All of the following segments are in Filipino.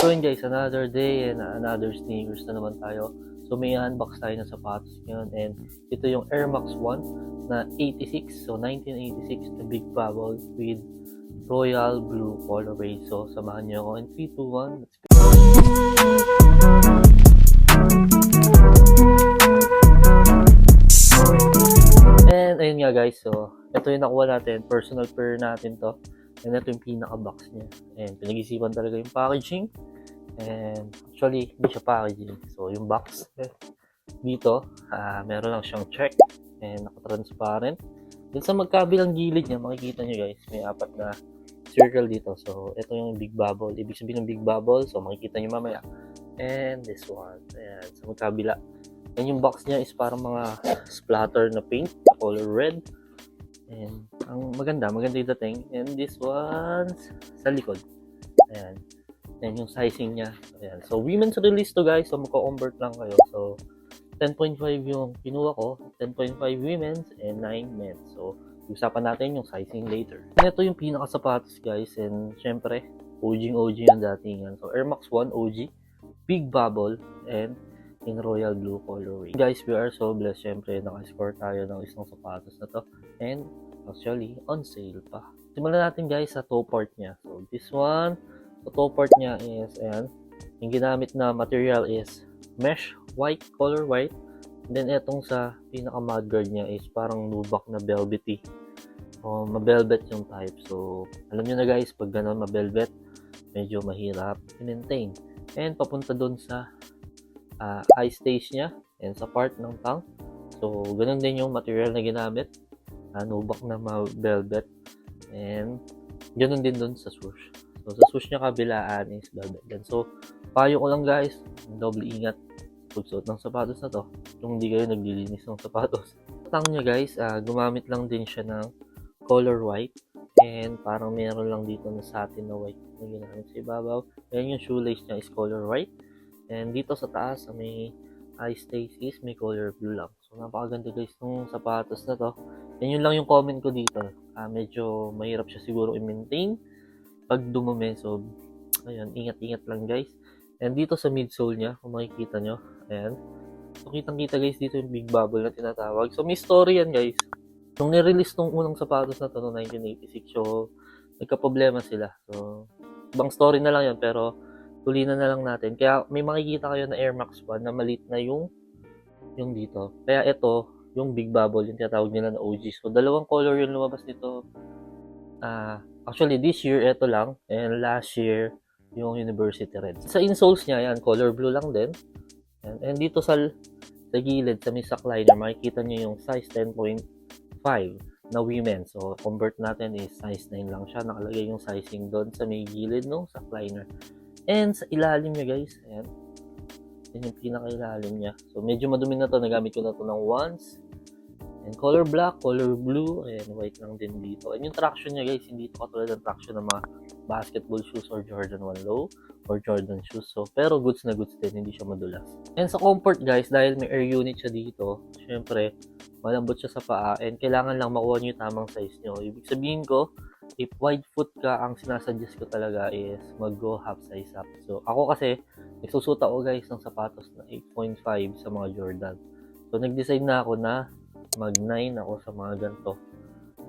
So yun guys, another day and another sneakers na naman tayo. So may unbox tayo ng sapatos ngayon and ito yung Air Max 1 na 86. So 1986 na Big Bubble with Royal Blue colorway. So samahan niyo ako in 3, 2, 1. Let's go! And ayun nga guys, so ito yung nakuha natin. Personal pair natin to. And ito yung pinaka-box niya. And pinag-isipan talaga yung packaging. And actually, hindi siya packaging. So, yung box dito, meron lang siyang check and naka-transparent. Then sa magkabilang gilid niya, makikita nyo guys, may apat na circle dito. So, ito yung big bubble. Ibig sabihin ng big bubble, so makikita nyo mamaya. And this one, ayan, sa magkabila. And yung box niya is parang mga splatter na paint, color red. And ang maganda yung dating. And this one's sa likod. Ayan. Yan yung sizing niya. Ayan. So, women's release to guys. So, magko-convert lang kayo. So, 10.5 yung kinuha ko. 10.5 women's and 9 men's. So, usapan natin yung sizing later. And ito yung pinaka-sapatos guys. And syempre, OG yung datingan. So, Air Max 1 OG. Big Bubble. And in Royal Blue colorway. Guys, we are so blessed. Syempre, naka-score tayo ng isang sapatos na to. And actually, on sale pa. Simulan natin guys sa toe part niya. So, this one. So, toe part niya is, ayan, yung ginamit na material is mesh white, color white. And then, etong sa pinaka-mudguard niya is parang lubak na velvety. O, ma-velvet yung type. So, alam nyo na guys, pag gano'n ma-velvet, medyo mahirap i-maintain. And, papunta dun sa eye stage niya and sa part ng tongue. So, ganun din yung material na ginamit. Lubak na ma-velvet. And, ganun din dun sa swoosh. So, sa swoosh niya kabilaan is velvet din. So, payo ko lang guys, double ingat pagsuot ng sapatos na to. Kung hindi kayo naglilinis ng sapatos. Tang niya guys, gumamit lang din siya ng color white. And parang meron lang dito na satin na white na ginamit sa ibabaw. Ayan yung shoelace niya is color white. And dito sa taas, may eye stage is may color blue lang. So, napakaganda guys ng sapatos na to. And yun lang yung comment ko dito. Medyo mahirap siya siguro i-maintain pag dumumi. So, ayun, ingat-ingat lang guys. And dito sa midsole niya, kung makikita nyo, ayan. So, kitang-kita guys dito yung big bubble na tinatawag. So, may story yan guys. Nung nirelease nung unang sapatos na to noong 1986, so, nagka-problema sila. So, ibang story na lang yan, pero tulinan na lang natin. Kaya may makikita kayo na Air Max 1 na maliit na yung dito. Kaya ito, yung big bubble, yung tinatawag nila na OG. So, dalawang color yung lumabas dito. Actually, this year, ito lang. And last year, yung University Red. Sa insoles niya, yan, color blue lang din. And dito sa gilid, sa may sock liner, makikita niyo yung size 10.5 na women. So, convert natin is size 9 lang siya. Nakalagay yung sizing doon sa may gilid ng sock liner. And sa ilalim niya, guys, ayan. Yan yung pinaka-ilalim niya. So, medyo madumi na to. Nagamit ko na to ng once. And color black, color blue, and white lang din dito. And yung traction niya guys, hindi ito katulad ng traction ng mga basketball shoes or Jordan 1 Low or Jordan shoes. So, pero goods na goods din, hindi siya madulas. And sa comfort guys, dahil may air unit siya dito, syempre, malambot siya sa paa and kailangan lang makuha niyo yung tamang size niyo. Ibig sabihin ko, if wide foot ka, ang sinasuggest ko talaga is mag-go half size up. So, ako kasi, nagsusuot ako guys ng sapatos na 8.5 sa mga Jordan. So, nag-decide na ako na mag-9 ako sa mga ganito.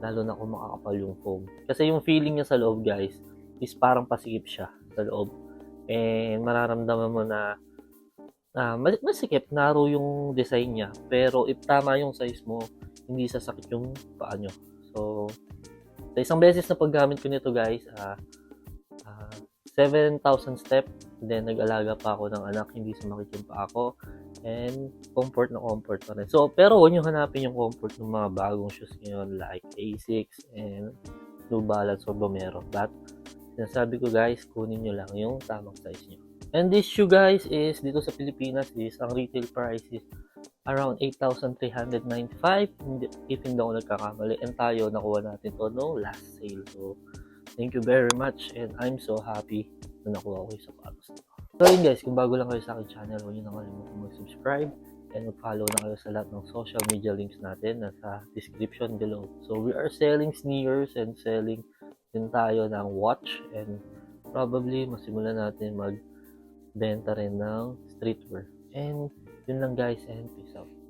Lalo na kung makakapal yung foam. Kasi yung feeling niya sa loob guys, is parang pasikip siya sa loob. And mararamdaman mo na masikip, narrow yung design niya. Pero if tama yung size mo, hindi sasakit yung paa nyo. So, sa isang beses na paggamit ko nito guys, 7,000 step. Then, nag-alaga pa ako ng anak, hindi sumakit yung paa ko. And, comfort na comfort pa rin. So, pero huwag nyo hanapin yung comfort ng mga bagong shoes ngayon like Asics and New Balance or Vomero. But, sinasabi ko guys, kunin nyo lang yung tamang size nyo. And this shoe guys is, dito sa Pilipinas, ang retail price is around 8,395 if hindi ako nagkakamali. And tayo, nakuha natin to no last sale. So, thank you very much and I'm so happy na nakuha ko yung sapatos na to. So yun guys, kung bago lang kayo sa aking channel, huwag nyo na kalimutan mag-subscribe and mag-follow na kayo sa lahat ng social media links natin nasa description below. So we are selling sneakers and selling din tayo ng watch and probably masimulan natin benta rin ng streetwear. And yun lang guys, and peace out.